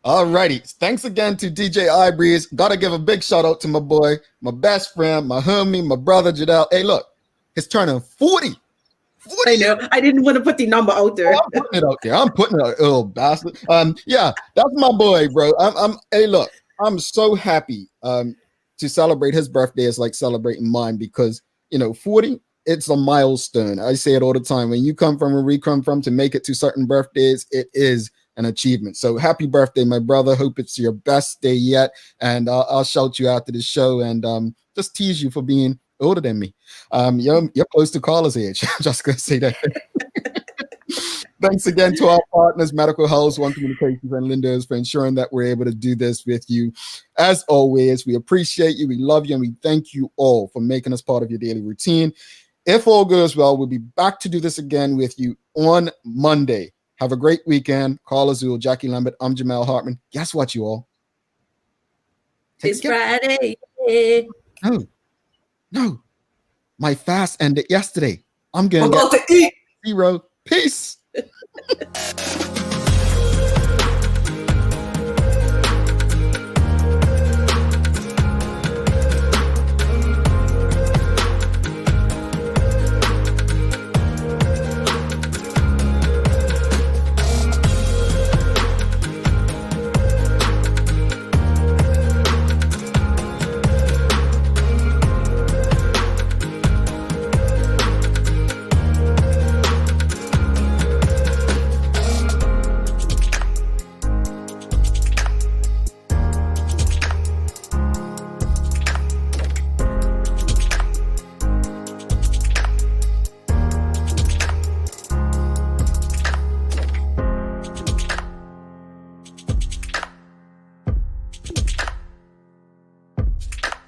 All righty. Thanks again to DJ Ibreeze. Got to give a big shout out to my boy, my best friend, my homie, my brother Jadal. Hey, look, he's turning 40. I know. I didn't want to put the number out there. I'm putting it out there. I'm putting it out, little bastard. Yeah, that's my boy, bro. Hey, look, I'm so happy to celebrate his birthday is like celebrating mine because 40. It's a milestone. I say it all the time. When you come from where we come from to make it to certain birthdays, it is an achievement. So happy birthday, my brother. Hope it's your best day yet. And I'll shout you after the show and just tease you for being older than me. You're close to Carla's age. I'm just going to say that. Thanks again to our partners, Medical House, One Communications, and Linda's for ensuring that we're able to do this with you. As always, we appreciate you, we love you, and we thank you all for making us part of your daily routine. If all goes well, we'll be back to do this again with you on Monday. Have a great weekend. Carla Zul, Jackie Lambert, I'm Jamal Hartman. Guess what, you all? It's Friday. No. My fast ended yesterday. I'm going to eat. Zero. Peace.